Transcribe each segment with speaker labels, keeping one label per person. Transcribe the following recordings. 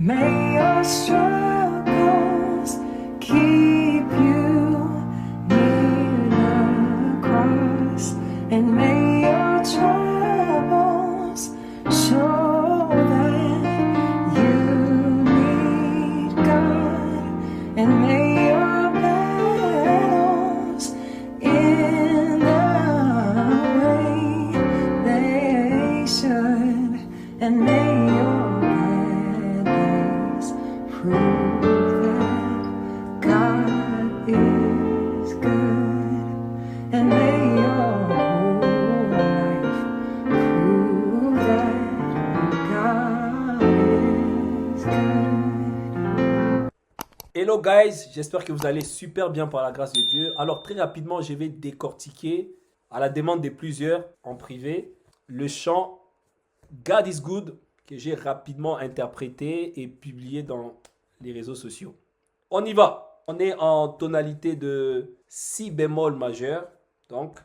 Speaker 1: May your struggles keep you near the cross, and may your troubles show that you need God, and may your battles in the way they should, and may your prove that God is good, and may your whole life prove that God is good.
Speaker 2: Hello guys, j'espère que vous allez super bien par la grâce de Dieu. Alors très rapidement, je vais décortiquer à la demande de plusieurs en privé le chant God is Good que j'ai rapidement interprété et publié dans les réseaux sociaux. On y va. On est en tonalité de si bémol majeur. Donc,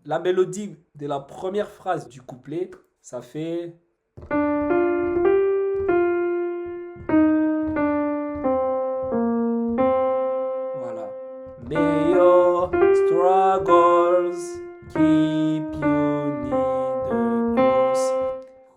Speaker 2: la mélodie de la première phrase du couplet, ça fait... May your struggles keep you near the cross.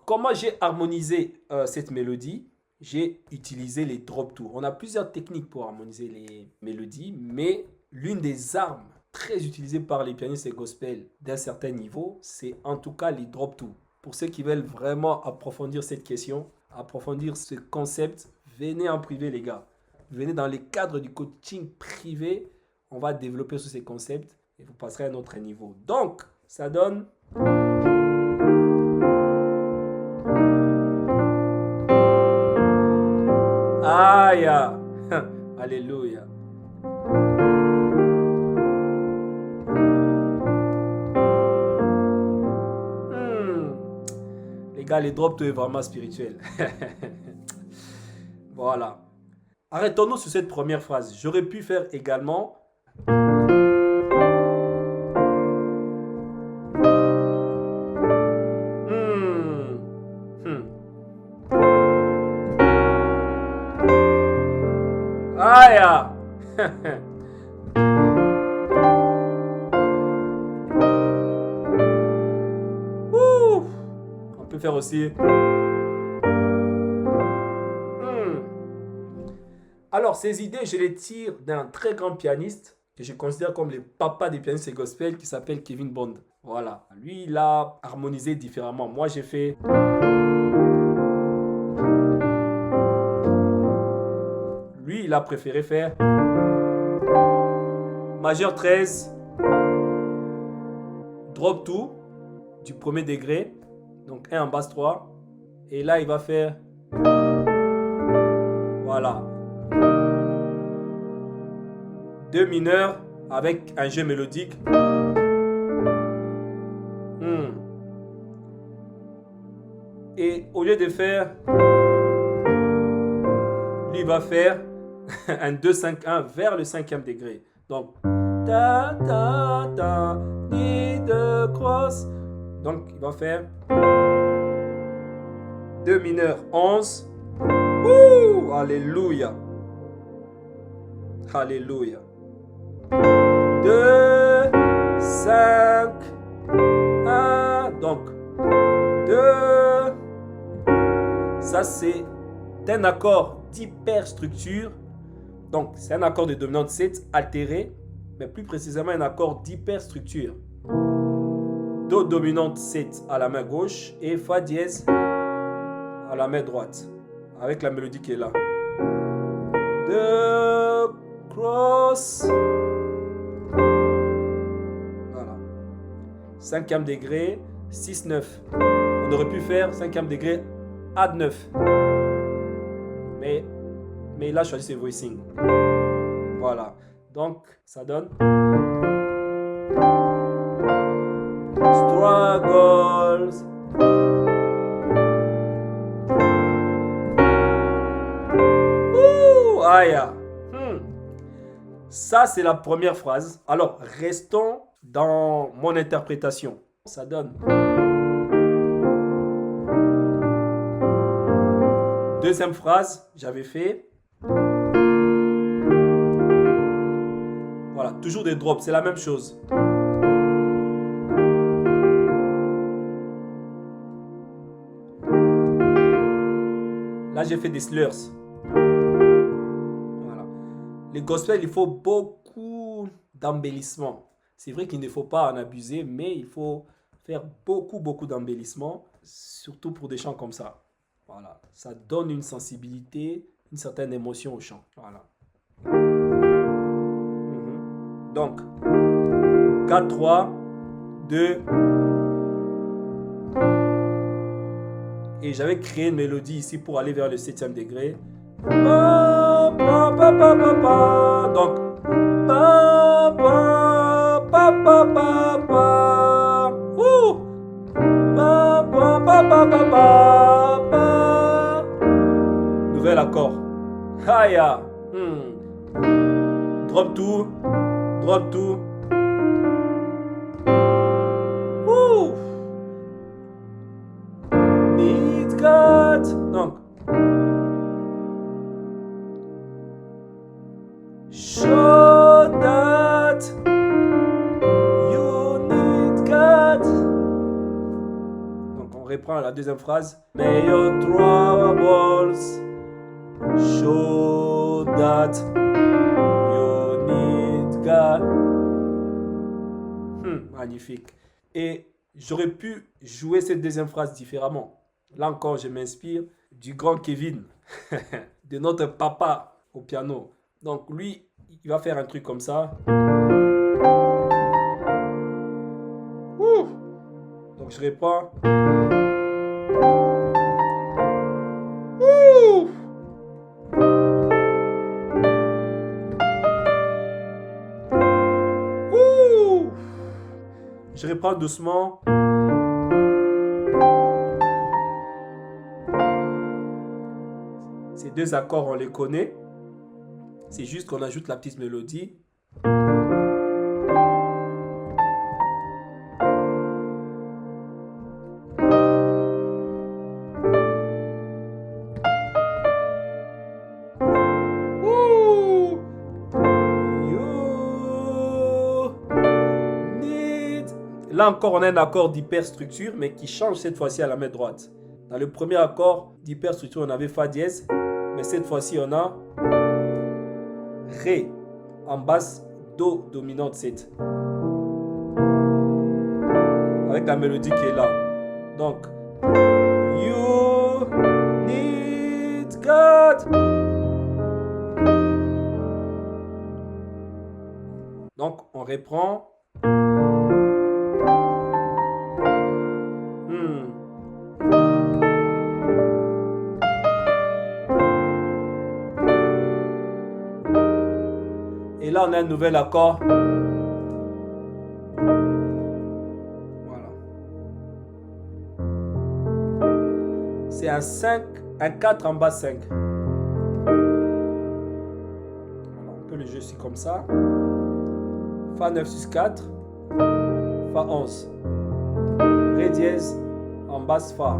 Speaker 2: Comment j'ai harmonisé cette mélodie? J'ai utilisé les drop two. On a plusieurs techniques pour harmoniser les mélodies, mais l'une des armes très utilisées par les pianistes et gospel d'un certain niveau, c'est en tout cas les drop two. Pour ceux qui veulent vraiment approfondir cette question, approfondir ce concept, venez en privé les gars. Venez dans les cadres du coaching privé. On va développer sur ces concepts et vous passerez à un autre niveau. Donc, ça donne... Aïe! Alléluia! Les gars, les drops, tout est vraiment spirituel. Voilà. Arrêtons-nous sur cette première phrase. J'aurais pu faire également... Aïe! On peut faire aussi... Alors, ces idées, je les tire d'un très grand pianiste que je considère comme le papa des pianistes et gospel qui s'appelle Kevin Bond. Voilà. Lui, il a harmonisé différemment. Moi, j'ai fait... Lui, il a préféré faire... Majeur 13, drop 2 du premier degré. Donc 1 en basse 3. Et là, il va faire... Voilà. 2 mineurs avec un jeu mélodique. Et au lieu de faire... Lui, il va faire un 2-5-1 vers le 5e degré. Donc, ta ta ta, ni de cross. Donc, il va faire 2 mineurs 11. Ouh, alléluia. Alléluia. 2, 5, 1. Donc, 2. Ça, c'est un accord d'hyperstructure. Donc, c'est un accord de dominante 7 altéré, mais plus précisément un accord d'hyperstructure. Do dominante 7 à la main gauche et Fa dièse à la main droite, avec la mélodie qui est là. De cross. Voilà. 5e degré, 6-9. On aurait pu faire 5e degré Add 9. Mais il a choisi ses voicing. Voilà. Donc, ça donne... Struggles. Ouh, aïe. Ça, c'est la première phrase. Alors, restons dans mon interprétation. Ça donne. Deuxième phrase, j'avais fait. Voilà, toujours des drops, c'est la même chose. Là, j'ai fait des slurs. Voilà. Les gospels, il faut beaucoup d'embellissement. C'est vrai qu'il ne faut pas en abuser, mais il faut faire beaucoup d'embellissement, surtout pour des chants comme ça. Voilà. Ça donne une sensibilité, une certaine émotion au chant. Voilà. Donc, 4, 3, 2. Et j'avais créé une mélodie ici pour aller vers le 7e degré. Pa, pa, pa, pa, pa, pa. Donc, pa, pa, pa, pa, pa, pa. Pa, pa, pa, pa, pa, pa, pa. Nouvel accord. Haya. Drop tout. Drop tout. Need God. Donc. Show that you need God. Donc on reprend la deuxième phrase. May your troubles show that you need God. Magnifique. Et j'aurais pu jouer cette deuxième phrase différemment. Là encore, je m'inspire du grand Kevin, de notre papa au piano. Donc lui, il va faire un truc comme ça. Donc je reprends. Je reprends doucement. Ces deux accords, on les connaît. C'est juste qu'on ajoute la petite mélodie. Là encore, on a un accord d'hyperstructure, mais qui change cette fois-ci à la main droite. Dans le premier accord d'hyperstructure, on avait Fa dièse, mais cette fois-ci, on a Ré en basse, Do dominante 7. Avec la mélodie qui est là. Donc, You need God. Donc, on reprend. Et là, on a un nouvel accord. Voilà. C'est un 5, un 4 en bas 5. Alors, on peut le jouer aussi comme ça. Fa 9 sus 4. Fa 11. Ré dièse en basse Fa.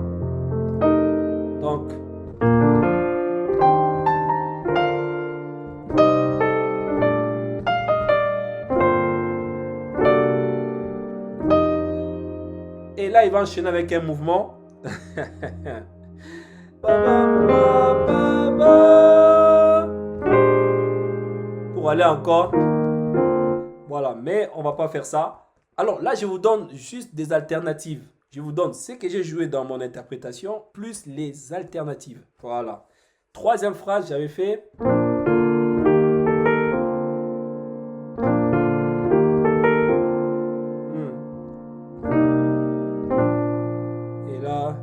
Speaker 2: Donc, et là, il va enchaîner avec un mouvement. Pour aller encore. Voilà, mais on va pas faire ça. Alors là, je vous donne juste des alternatives. Je vous donne ce que j'ai joué dans mon interprétation, plus les alternatives. Voilà. Troisième phrase, j'avais fait... Et là...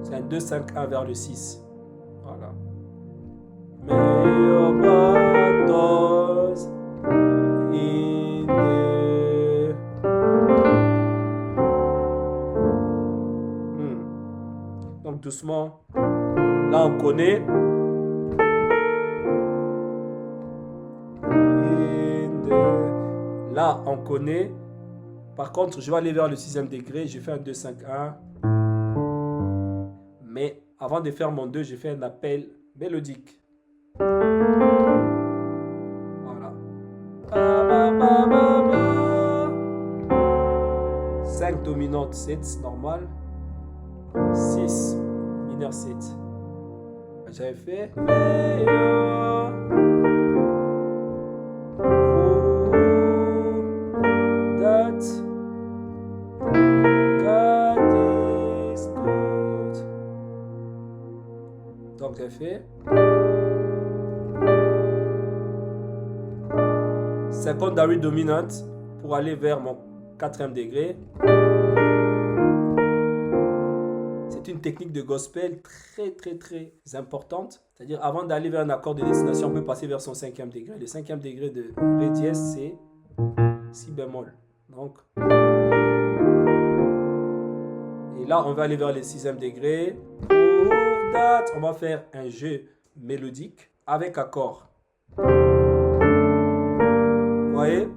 Speaker 2: c'est un 2-5-1 vers le 6. Voilà. May your battles in the... Donc doucement. Là on connaît. Là, on connaît. Par contre, je vais aller vers le 6e degré. J'ai fait un 2, 5, 1. Mais avant de faire mon 2, j'ai fait un appel mélodique. Voilà. 5 dominante 7, normal. 6 mineur 7. J'avais fait. Donc j'ai fait 50 dominante pour aller vers mon 4e degré. C'est une technique de gospel très importante. C'est-à-dire avant d'aller vers un accord de destination, on peut passer vers son 5e degré. Le 5e degré de Ré dièse, c'est Si bémol. Donc, et là, on va aller vers le 6e degré. On va faire un jeu mélodique avec accord. Vous voyez?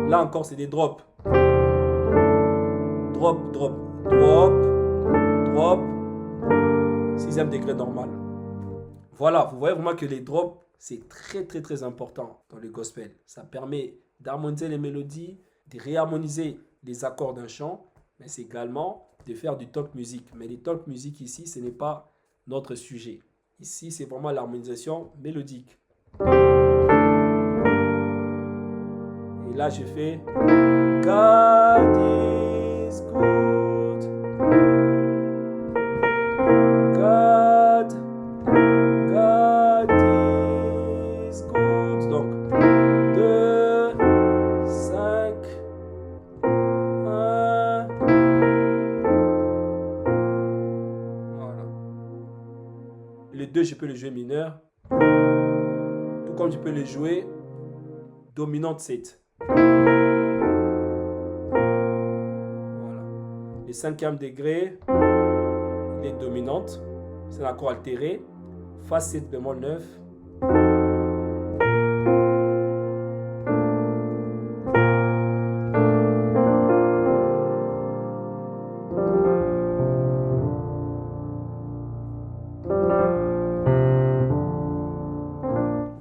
Speaker 2: Là encore, c'est des drops. Drop, drop, drop, drop. 6e degré normal. Voilà, vous voyez vraiment que les drops, c'est très important dans le gospel. Ça permet d'harmoniser les mélodies, de réharmoniser les accords d'un chant, mais c'est également de faire du talk music. Mais les talk music ici, ce n'est pas notre sujet. Ici, c'est vraiment l'harmonisation mélodique. Et là, je fais God is good. God is good. Donc, 2, 5, 1. Voilà. Le 2, je peux le jouer mineur. Tout comme je peux le jouer dominante 7. Voilà. Le 5e degré, il est dominante. C'est l'accord altéré. Fa 7 bémol 9.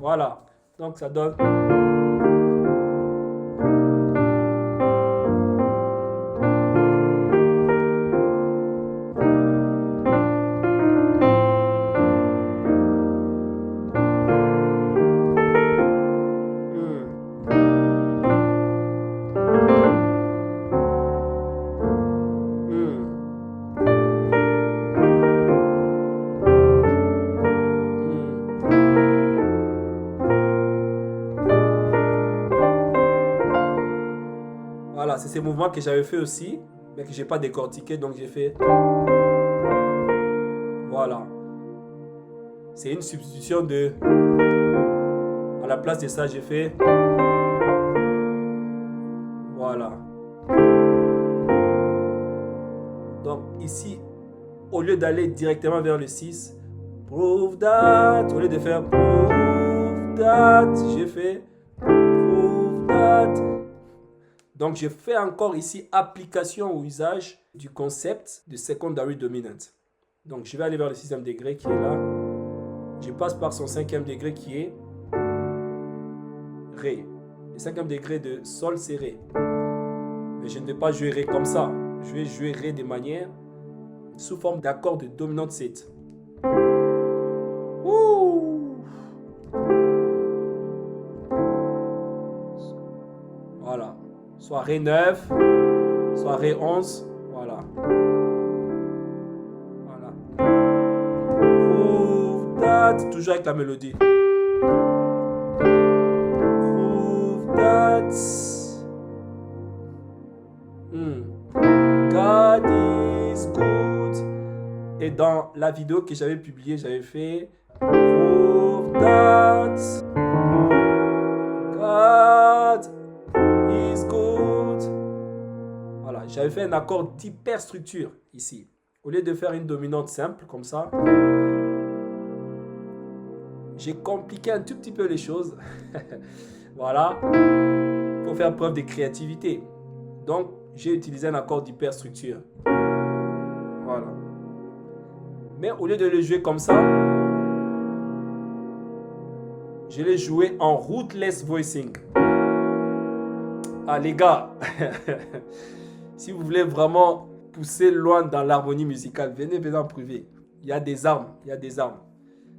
Speaker 2: Voilà. Donc ça donne. Voilà, c'est ces mouvements que j'avais fait aussi, mais que je n'ai pas décortiqué, donc j'ai fait. Voilà. C'est une substitution de. À la place de ça, j'ai fait. Voilà. Donc ici, au lieu d'aller directement vers le 6, prove that, au lieu de faire prove that, j'ai fait prove that. Donc, je fais encore ici application ou usage du concept de secondary dominant. Donc, je vais aller vers le 6e degré qui est là. Je passe par son 5e degré qui est Ré. Le 5e degré de Sol, c'est Ré. Mais je ne vais pas jouer Ré comme ça. Je vais jouer Ré de manière sous forme d'accord de dominante 7. Ouh! Voilà. Soit Ré 9, soit Ré 11. Voilà. Voilà. Prove that. Toujours avec la mélodie. Prove that. God is good. Et dans la vidéo que j'avais publiée, j'avais fait Prove that God is good. Voilà, j'avais fait un accord d'hyperstructure ici. Au lieu de faire une dominante simple comme ça, j'ai compliqué un tout petit peu les choses. Voilà. Il faut faire preuve de créativité. Donc, j'ai utilisé un accord d'hyperstructure. Voilà. Mais au lieu de le jouer comme ça, je l'ai joué en rootless voicing. Ah les gars, si vous voulez vraiment pousser loin dans l'harmonie musicale, venez en privé. Il y a des armes,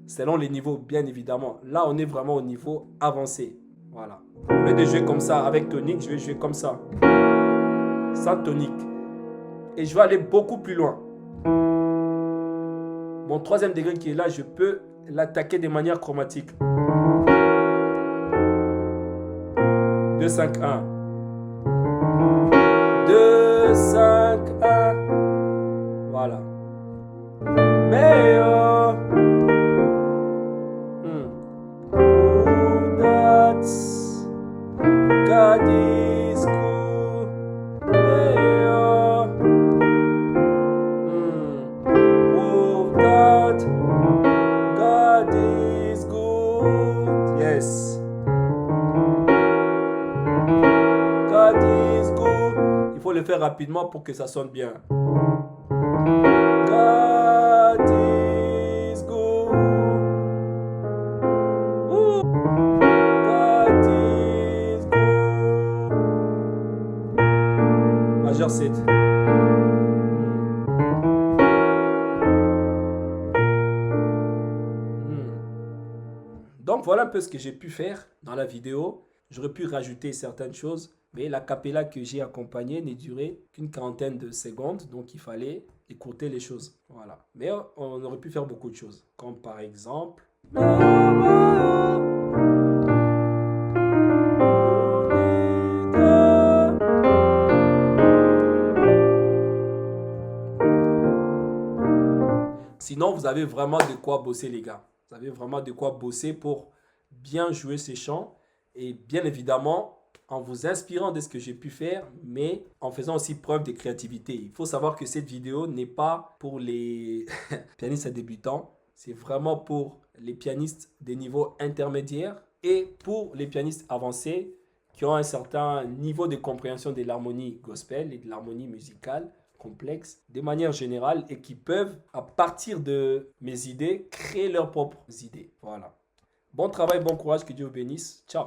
Speaker 2: Selon les niveaux, bien évidemment. Là, on est vraiment au niveau avancé. Voilà. Au lieu de jouer comme ça avec tonique, je vais jouer comme ça. Sans tonique. Et je vais aller beaucoup plus loin. Mon troisième degré qui est là, je peux l'attaquer de manière chromatique. 2, 5, 1. 2, 5, 1. Voilà. Mais that's God is good. That God is good. Yes. God is good. Il faut le faire rapidement pour que ça sonne bien. God is good. God is good. Majeur 7. Donc voilà un peu ce que j'ai pu faire dans la vidéo. J'aurais pu rajouter certaines choses, mais la cappella que j'ai accompagnée n'est durée qu'une quarantaine de secondes, donc il fallait écourter les choses. Voilà. Mais on aurait pu faire beaucoup de choses, comme par exemple... Sinon, vous avez vraiment de quoi bosser, les gars. Vous avez vraiment de quoi bosser pour bien jouer ces chants. Et bien évidemment, en vous inspirant de ce que j'ai pu faire, mais en faisant aussi preuve de créativité. Il faut savoir que cette vidéo n'est pas pour les pianistes débutants. C'est vraiment pour les pianistes des niveaux intermédiaires et pour les pianistes avancés qui ont un certain niveau de compréhension de l'harmonie gospel et de l'harmonie musicale complexe de manière générale et qui peuvent, à partir de mes idées, créer leurs propres idées. Voilà. Bon travail, bon courage, que Dieu vous bénisse. Ciao.